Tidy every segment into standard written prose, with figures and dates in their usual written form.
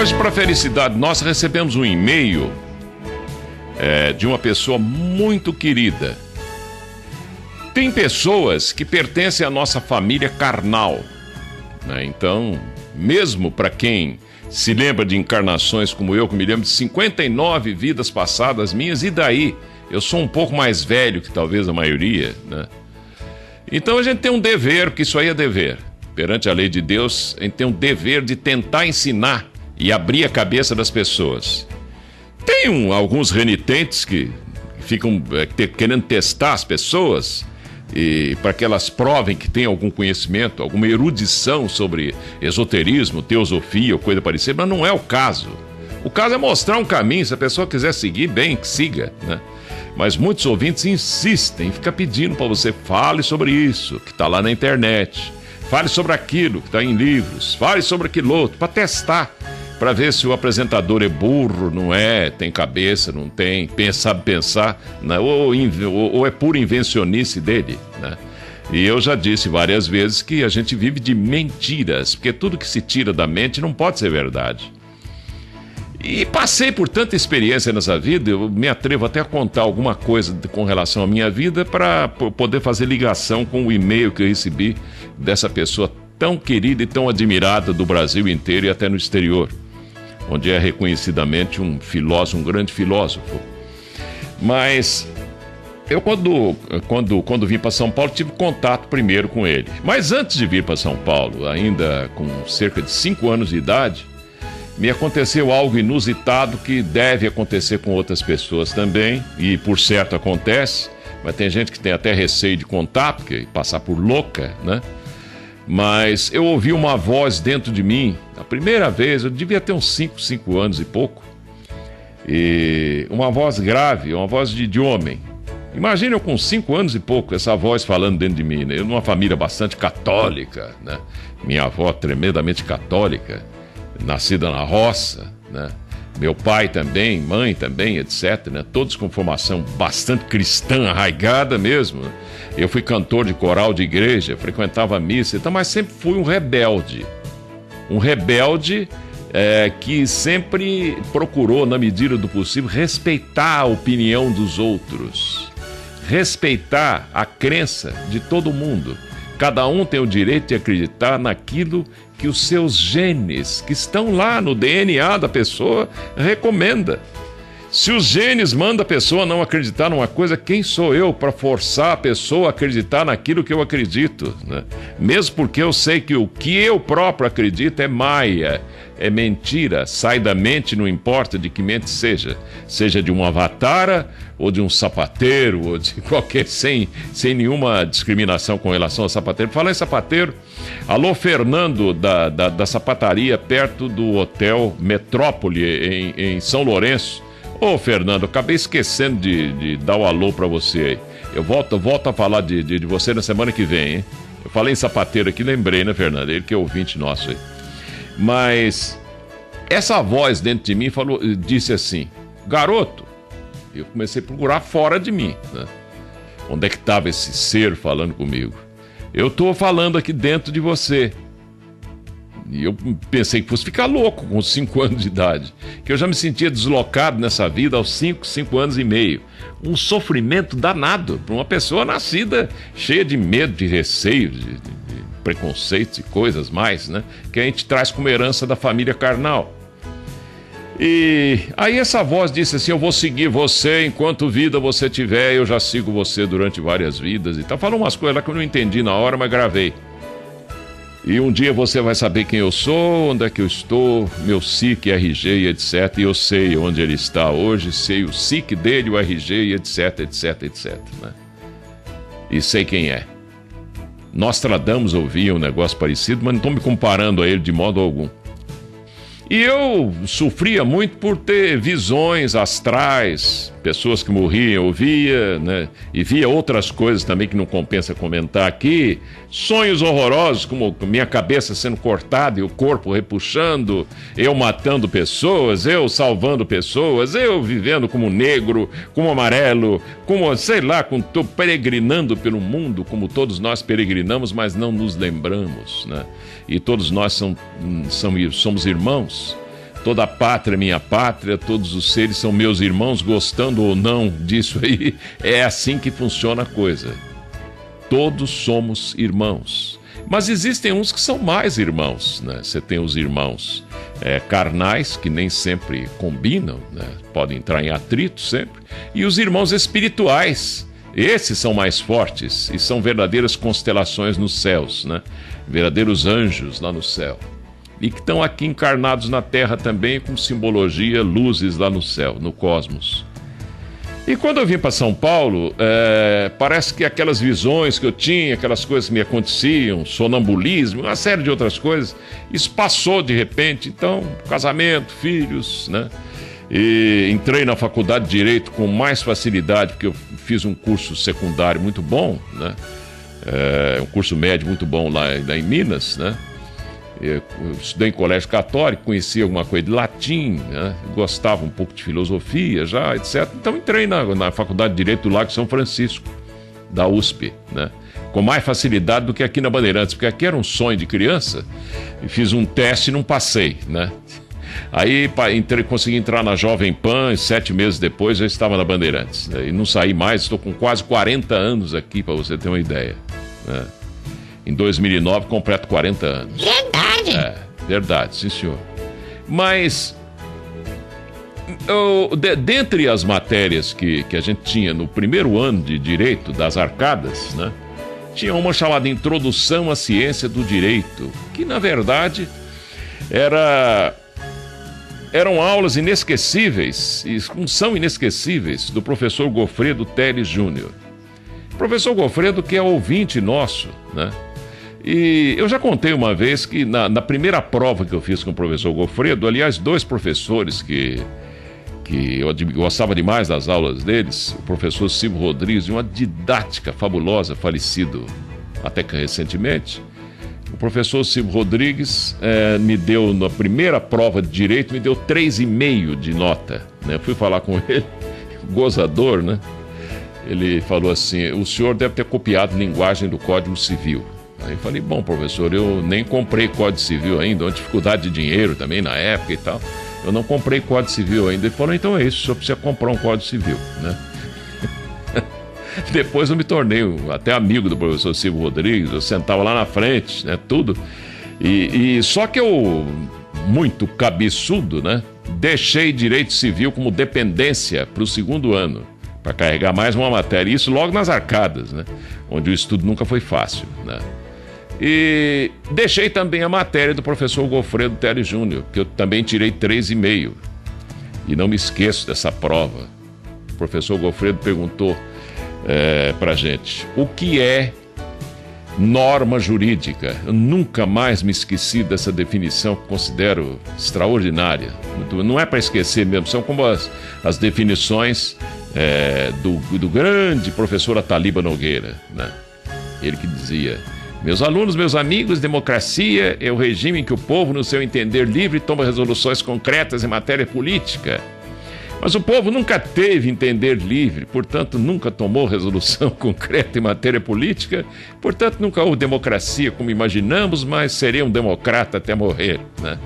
Hoje, para felicidade, nós recebemos um e-mail de uma pessoa muito querida. Tem pessoas que pertencem à nossa família carnal, né? Então, mesmo para quem se lembra de encarnações como eu, que me lembro de 59 vidas passadas minhas, e daí? Eu sou um pouco mais velho que talvez a maioria, né? Então a gente tem um dever, porque isso aí é dever. Perante a lei de Deus, a gente tem um dever de tentar ensinar e abrir a cabeça das pessoas. Tem alguns renitentes que ficam querendo testar as pessoas e para que elas provem que têm algum conhecimento, alguma erudição sobre esoterismo, teosofia ou coisa parecida, mas não é o caso. O caso é mostrar um caminho, se a pessoa quiser seguir, bem, que siga, né? Mas muitos ouvintes insistem, ficam pedindo para você fale sobre isso, que está lá na internet, fale sobre aquilo que está em livros, fale sobre aquilo outro, para testar, para ver se o apresentador é burro, não é, tem cabeça, não tem, sabe pensar, né? ou é pura invencionice dele, né? E eu já disse várias vezes que a gente vive de mentiras, porque tudo que se tira da mente não pode ser verdade. E passei por tanta experiência nessa vida, eu me atrevo até a contar alguma coisa com relação à minha vida para poder fazer ligação com o e-mail que eu recebi dessa pessoa tão querida e tão admirada do Brasil inteiro e até no exterior, onde é reconhecidamente um filósofo, um grande filósofo. Mas eu quando vim para São Paulo tive contato primeiro com ele. Mas antes de vir para São Paulo, ainda com cerca de 5 anos de idade, me aconteceu algo inusitado que deve acontecer com outras pessoas também, e por certo acontece, mas tem gente que tem até receio de contar, porque passar por louca, né? Mas eu ouvi uma voz dentro de mim, a primeira vez, eu devia ter uns 5 anos e pouco, e uma voz grave, uma voz de homem. Imagina eu com 5 anos e pouco, essa voz falando dentro de mim, né? Eu numa família bastante católica, né? Minha avó tremendamente católica, nascida na roça, né? Meu pai também, mãe também, etc, né? Todos com formação bastante cristã, arraigada mesmo. Eu fui cantor de coral de igreja, frequentava a missa, então, mas sempre fui um rebelde. Um rebelde que sempre procurou, na medida do possível, respeitar a opinião dos outros, respeitar a crença de todo mundo. Cada um tem o direito de acreditar naquilo que os seus genes, que estão lá no DNA da pessoa, recomenda. Se os genes mandam a pessoa não acreditar numa coisa, quem sou eu para forçar a pessoa a acreditar naquilo que eu acredito, né? Mesmo porque eu sei que o que eu próprio acredito é maia, é mentira, sai da mente, não importa de que mente seja de um avatara ou de um sapateiro ou de qualquer, sem nenhuma discriminação com relação ao sapateiro. Falar em sapateiro, alô Fernando da sapataria perto do Hotel Metrópole em São Lourenço. Ô Fernando, acabei esquecendo de dar o alô pra você aí. Eu volto a falar de você na semana que vem, hein? Eu falei em sapateiro aqui, lembrei, né, Fernando? Ele que é ouvinte nosso aí. Mas essa voz dentro de mim disse assim: garoto, eu comecei a procurar fora de mim, né? Onde é que estava esse ser falando comigo? Eu tô falando aqui dentro de você. E eu pensei que fosse ficar louco com 5 anos de idade, que eu já me sentia deslocado nessa vida aos 5 anos e meio. Um sofrimento danado para uma pessoa nascida cheia de medo, de receio, de preconceitos e coisas mais, né? Que a gente traz como herança da família carnal. E aí essa voz disse assim: eu vou seguir você enquanto vida você tiver, eu já sigo você durante várias vidas e tal. Falou umas coisas lá que eu não entendi na hora, mas gravei. E um dia você vai saber quem eu sou, onde é que eu estou, meu SIC, RG e etc. E eu sei onde ele está hoje, sei o SIC dele, o RG e etc, né? E sei quem é. Nostradamus ouvia um negócio parecido, mas não estou me comparando a ele de modo algum. E eu sofria muito por ter visões astrais, pessoas que morriam, eu via, né? E via outras coisas também que não compensa comentar aqui. Sonhos horrorosos, como minha cabeça sendo cortada e o corpo repuxando, eu matando pessoas, eu salvando pessoas, eu vivendo como negro, como amarelo, como, sei lá, tô peregrinando pelo mundo, como todos nós peregrinamos, mas não nos lembramos, né? E todos nós somos irmãos. toda a pátria é minha pátria, todos os seres são meus irmãos, gostando ou não disso aí, é assim que funciona a coisa. Todos somos irmãos. Mas existem uns que são mais irmãos, né? Você tem os irmãos carnais, que nem sempre combinam, né? Podem entrar em atrito sempre. E os irmãos espirituais, esses são mais fortes e são verdadeiras constelações nos céus, né? Verdadeiros anjos lá no céu. E que estão aqui encarnados na Terra também com simbologia, luzes lá no céu, no cosmos. E quando eu vim para São Paulo, parece que aquelas visões que eu tinha, aquelas coisas que me aconteciam, sonambulismo, uma série de outras coisas, isso passou de repente. Então, casamento, filhos, né? E entrei na faculdade de Direito com mais facilidade, porque eu fiz um curso secundário muito bom, né? Um curso médio muito bom lá em Minas, né? Eu estudei em colégio católico, conhecia alguma coisa de latim, né? Gostava um pouco de filosofia já, etc. Então entrei na Faculdade de Direito do Lago São Francisco, da USP, né? Com mais facilidade do que aqui na Bandeirantes, porque aqui era um sonho de criança, e fiz um teste e não passei, né? Aí consegui entrar na Jovem Pan e 7 meses depois já estava na Bandeirantes, né? E não saí mais, estou com quase 40 anos aqui, para você ter uma ideia, né? Em 2009 completo 40 anos. Verdade. Verdade, sim senhor. Mas, dentre as matérias que a gente tinha no primeiro ano de Direito das Arcadas, né? Tinha uma chamada Introdução à Ciência do Direito, que na verdade eram aulas inesquecíveis, e são inesquecíveis, do professor Gofredo Teles Júnior. Professor Gofredo, que é ouvinte nosso, né? E eu já contei uma vez que na primeira prova que eu fiz com o professor Gofredo, aliás, 2 professores que eu gostava demais das aulas deles, o professor Silvio Rodrigues, de uma didática fabulosa, falecido até que recentemente. O professor Silvio Rodrigues me deu, na primeira prova de Direito, me deu 3,5 de nota, né? Fui falar com ele, gozador, né? Ele falou assim: o senhor deve ter copiado linguagem do Código Civil. Aí eu falei: bom, professor, eu nem comprei Código Civil ainda, uma dificuldade de dinheiro também na época e tal. Eu não comprei Código Civil ainda. Ele falou: então é isso, o senhor precisa comprar um Código Civil, né? Depois eu me tornei até amigo do professor Silvio Rodrigues, eu sentava lá na frente, né, tudo. E só que eu, muito cabeçudo, né, deixei Direito Civil como dependência para o 2º ano, para carregar mais uma matéria, isso logo nas Arcadas, né, onde o estudo nunca foi fácil, né. E deixei também a matéria do professor Gofredo Teles Júnior, que eu também tirei 3,5. E não me esqueço dessa prova. O professor Gofredo perguntou pra gente: o que é norma jurídica? Eu nunca mais me esqueci dessa definição, que considero extraordinária. Não é para esquecer mesmo, são como as definições do grande professor Ataliba Nogueira, né? Ele que dizia: meus alunos, meus amigos, democracia é o regime em que o povo, no seu entender livre, toma resoluções concretas em matéria política. Mas o povo nunca teve entender livre, portanto nunca tomou resolução concreta em matéria política, portanto nunca houve democracia como imaginamos, mas seria um democrata até morrer, né?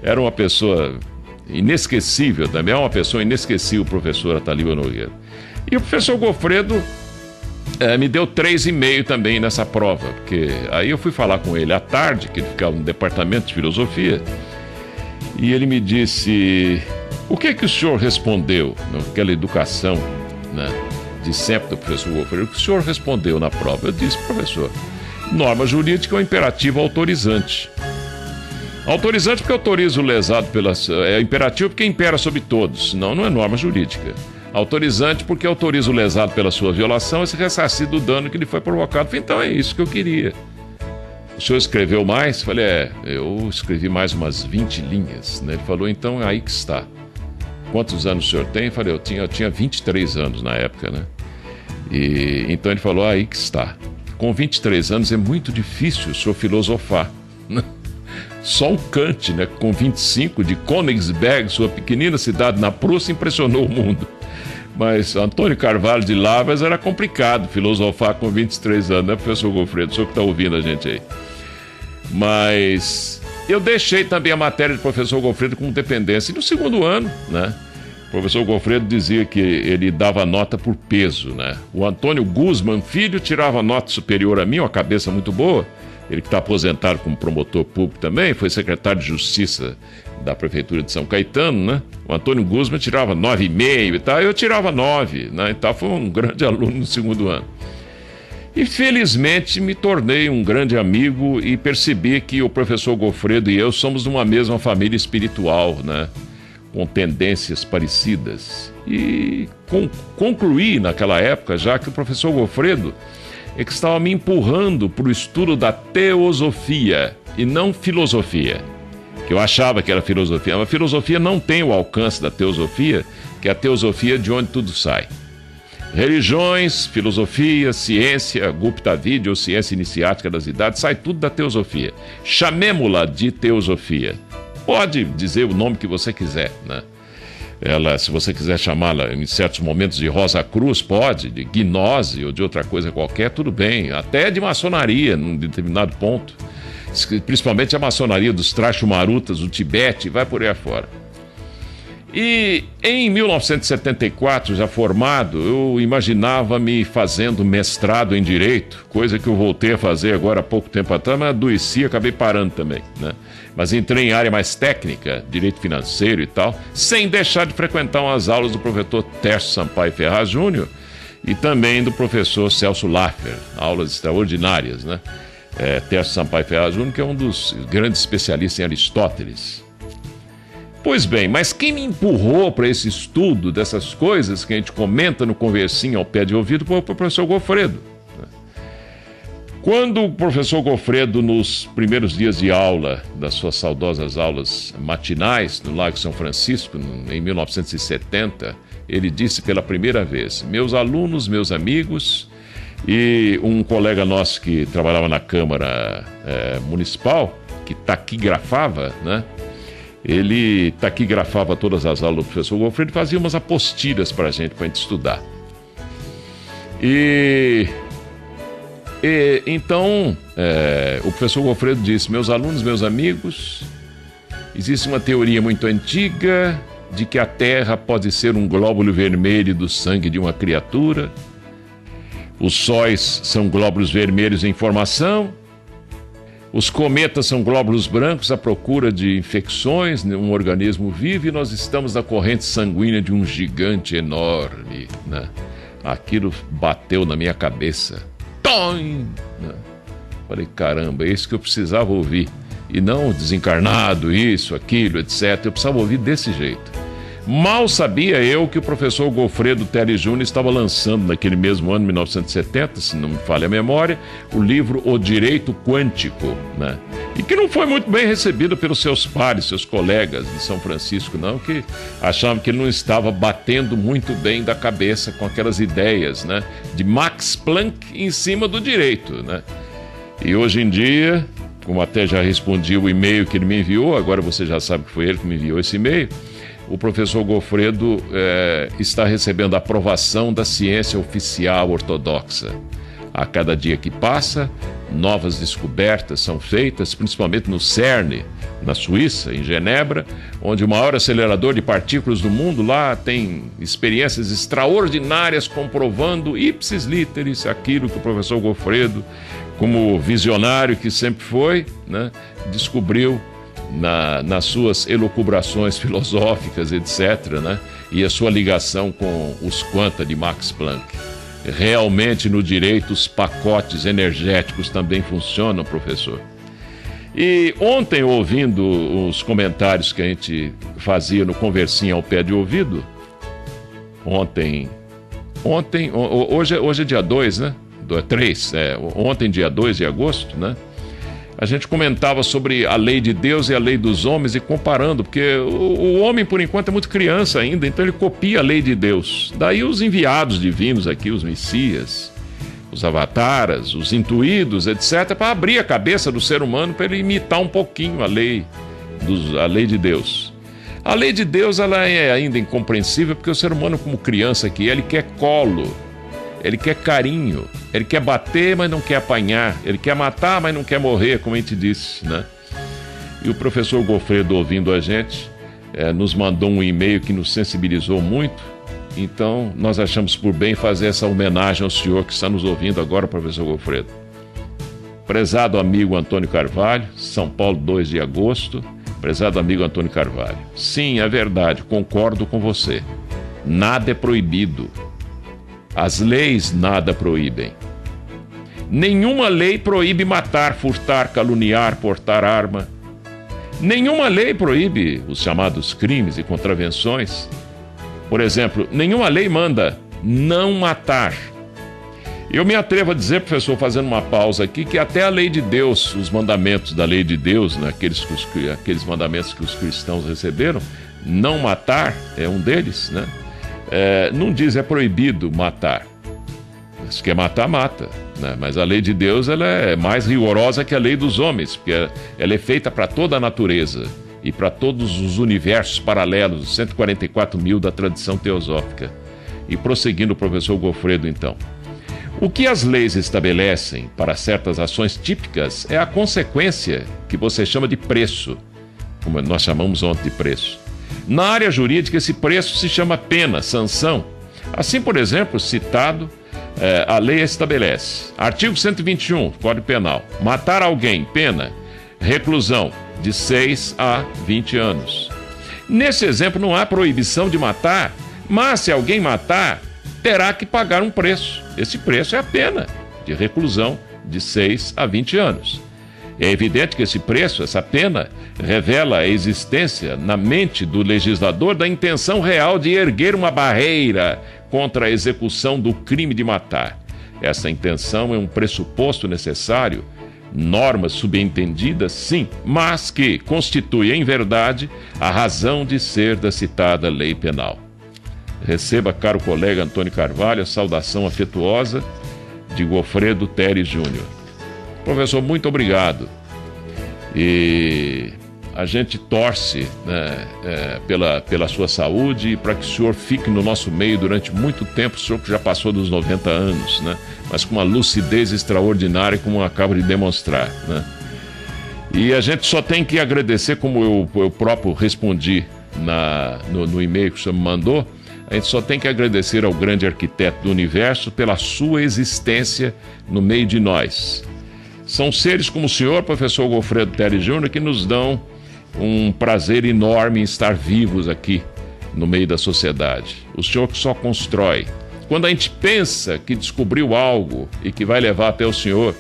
Era uma pessoa inesquecível também, é uma pessoa inesquecível, o professor Ataliba Nogueira. E o professor Gofredo me deu 3,5 também nessa prova, porque aí eu fui falar com ele à tarde, que ele ficava no departamento de filosofia, e ele me disse: o que o senhor respondeu naquela educação, né, de sempre do professor Gofredo? O que o senhor respondeu na prova? Eu disse: professor, norma jurídica é um imperativo autorizante. Autorizante porque autoriza o lesado é imperativo porque impera sobre todos, senão não é norma jurídica. Autorizante porque autoriza o lesado pela sua violação a se ressarcir do dano que lhe foi provocado. Falei: então é isso que eu queria. O senhor escreveu mais? Falei: eu escrevi mais umas 20 linhas, né? Ele falou: então é aí que está. Quantos anos o senhor tem? Eu falei: eu tinha 23 anos na época, né? E então ele falou: aí que está. Com 23 anos é muito difícil o senhor filosofar. Só o Kant, né, com 25, de Königsberg, sua pequenina cidade na Prússia, impressionou o mundo. Mas Antônio Carvalho de Lavras era complicado filosofar com 23 anos, né, professor Gofredo? O senhor que está ouvindo a gente aí. Mas eu deixei também a matéria do professor Gofredo como dependência. E no segundo ano, né? O professor Gofredo dizia que ele dava nota por peso, né? O Antônio Guzman Filho tirava nota superior a mim, uma cabeça muito boa. Ele que está aposentado como promotor público também, foi secretário de Justiça da Prefeitura de São Caetano, né? O Antônio Guzman tirava 9,5 e tal, eu tirava 9, né? Então foi um grande aluno no segundo ano. E felizmente me tornei um grande amigo e percebi que o professor Gofredo e eu somos de uma mesma família espiritual, né? Com tendências parecidas. E concluí naquela época já que o professor Gofredo é que estava me empurrando para o estudo da teosofia e não filosofia, que eu achava que era filosofia. Mas a filosofia não tem o alcance da teosofia, que é a teosofia de onde tudo sai. Religiões, filosofia, ciência, Gupta Vidya ou ciência iniciática das idades, sai tudo da teosofia. Chamemo-la de teosofia. Pode dizer o nome que você quiser, né? Ela, se você quiser chamá-la em certos momentos de Rosa Cruz, pode, de gnose ou de outra coisa qualquer, tudo bem. Até de maçonaria, num determinado ponto. Principalmente a maçonaria dos Trashumarutas, do Tibete, vai por aí afora. E em 1974, já formado, eu imaginava me fazendo mestrado em Direito, coisa que eu voltei a fazer agora há pouco tempo atrás, mas adoeci e acabei parando também, né? Mas entrei em área mais técnica, Direito Financeiro e tal, sem deixar de frequentar umas aulas do professor Tércio Sampaio Ferraz Júnior e também do professor Celso Laffer, aulas extraordinárias, né? Tércio Sampaio Ferraz Júnior, que é um dos grandes especialistas em Aristóteles. Pois bem, mas quem me empurrou para esse estudo dessas coisas que a gente comenta no conversinho ao pé de ouvido foi o professor Gofredo. Quando o professor Gofredo, nos primeiros dias de aula, das suas saudosas aulas matinais no Lago São Francisco, em 1970, ele disse pela primeira vez: meus alunos, meus amigos, e um colega nosso que trabalhava na Câmara Municipal, que taquigrafava, né? Ele taquigrafava todas as aulas do professor Gofredo e fazia umas apostilas para a gente estudar. Então, o professor Gofredo disse: meus alunos, meus amigos, existe uma teoria muito antiga de que a Terra pode ser um glóbulo vermelho do sangue de uma criatura. Os sóis são glóbulos vermelhos em formação. Os cometas são glóbulos brancos à procura de infecções, um organismo vivo, e nós estamos na corrente sanguínea de um gigante enorme, né? Aquilo bateu na minha cabeça. Toim! Né? Falei, caramba, é isso que eu precisava ouvir. E não desencarnado, isso, aquilo, etc. Eu precisava ouvir desse jeito. Mal sabia eu que o professor Gofredo Teles Júnior estava lançando naquele mesmo ano, 1970, se não me falha a memória, o livro O Direito Quântico, né? E que não foi muito bem recebido pelos seus pares, seus colegas de São Francisco, não, que achavam que ele não estava batendo muito bem da cabeça com aquelas ideias, né, de Max Planck em cima do direito, né? E hoje em dia, como até já respondi o e-mail que ele me enviou, agora você já sabe que foi ele que me enviou esse e-mail, o professor Gofredo está recebendo a aprovação da ciência oficial ortodoxa. A cada dia que passa, novas descobertas são feitas, principalmente no CERN, na Suíça, em Genebra, onde o maior acelerador de partículas do mundo lá tem experiências extraordinárias comprovando ipsis literis aquilo que o professor Gofredo, como visionário que sempre foi, né, descobriu nas suas elucubrações filosóficas, etc., né? E a sua ligação com os quanta de Max Planck. Realmente, no direito, os pacotes energéticos também funcionam, professor. E ontem, ouvindo os comentários que a gente fazia no Conversinha ao Pé de Ouvido, hoje é dia 2, né? 3, ontem, dia 2 de agosto, né? A gente comentava sobre a lei de Deus e a lei dos homens e comparando, porque o homem, por enquanto, é muito criança ainda, então ele copia a lei de Deus. Daí os enviados divinos aqui, os messias, os avataras, os intuídos, etc., para abrir a cabeça do ser humano para ele imitar um pouquinho a lei de Deus. A lei de Deus, ela é ainda incompreensível porque o ser humano, como criança aqui, ele quer colo. Ele quer carinho, ele quer bater, mas não quer apanhar, ele quer matar, mas não quer morrer, como a gente disse, né? E o professor Gofredo, ouvindo a gente, nos mandou um e-mail que nos sensibilizou muito. Então, nós achamos por bem fazer essa homenagem ao senhor que está nos ouvindo agora, professor Gofredo. Prezado amigo Antônio Carvalho, São Paulo, 2 de agosto. Prezado amigo Antônio Carvalho. Sim, é verdade, concordo com você. Nada é proibido. As leis nada proíbem. Nenhuma lei proíbe matar, furtar, caluniar, portar arma. Nenhuma lei proíbe os chamados crimes e contravenções. Por exemplo, nenhuma lei manda não matar. Eu me atrevo a dizer, professor, fazendo uma pausa aqui, que até a lei de Deus, os mandamentos da lei de Deus, né, aqueles mandamentos que os cristãos receberam, não matar é um deles, né? Não diz é proibido matar. Se quer matar, mata, né? Mas a lei de Deus ela é mais rigorosa que a lei dos homens, porque ela é feita para toda a natureza e para todos os universos paralelos, 144 mil da tradição teosófica. E prosseguindo o professor Gofredo, então. O que as leis estabelecem para certas ações típicas é a consequência que você chama de preço, como nós chamamos ontem de preço. Na área jurídica, esse preço se chama pena, sanção. Assim, por exemplo, citado, a lei estabelece. Artigo 121, Código Penal. Matar alguém, pena, reclusão de 6 a 20 anos. Nesse exemplo, não há proibição de matar, mas se alguém matar, terá que pagar um preço. Esse preço é a pena de reclusão de 6 a 20 anos. É evidente que esse preço, essa pena, revela a existência na mente do legislador da intenção real de erguer uma barreira contra a execução do crime de matar. Essa intenção é um pressuposto necessário, norma subentendida, sim, mas que constitui, em verdade, a razão de ser da citada lei penal. Receba, caro colega Antônio Carvalho, a saudação afetuosa de Gofredo Teres Júnior. Professor, muito obrigado. E a gente torce, né, pela sua saúde e para que o senhor fique no nosso meio durante muito tempo, o senhor que já passou dos 90 anos, né, mas com uma lucidez extraordinária, como eu acabo de demonstrar, né. E a gente só tem que agradecer, como eu próprio respondi no e-mail que o senhor me mandou. A gente só tem que agradecer ao grande arquiteto do universo pela sua existência no meio de nós. São seres como o senhor, professor Gofredo Teres Júnior, que nos dão um prazer enorme em estar vivos aqui no meio da sociedade. O senhor que só constrói. Quando a gente pensa que descobriu algo e que vai levar até o senhor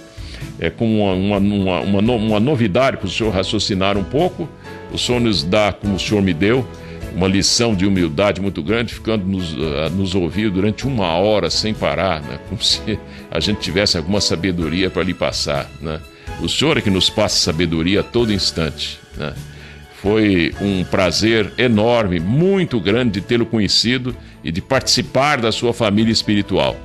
com uma novidade para o senhor raciocinar um pouco, o senhor nos dá, como o senhor me deu, uma lição de humildade muito grande, ficando nos ouvir durante 1 hora sem parar, né? Como se a gente tivesse alguma sabedoria para lhe passar, né? O senhor é que nos passa sabedoria a todo instante, né? Foi um prazer enorme, muito grande de tê-lo conhecido e de participar da sua família espiritual.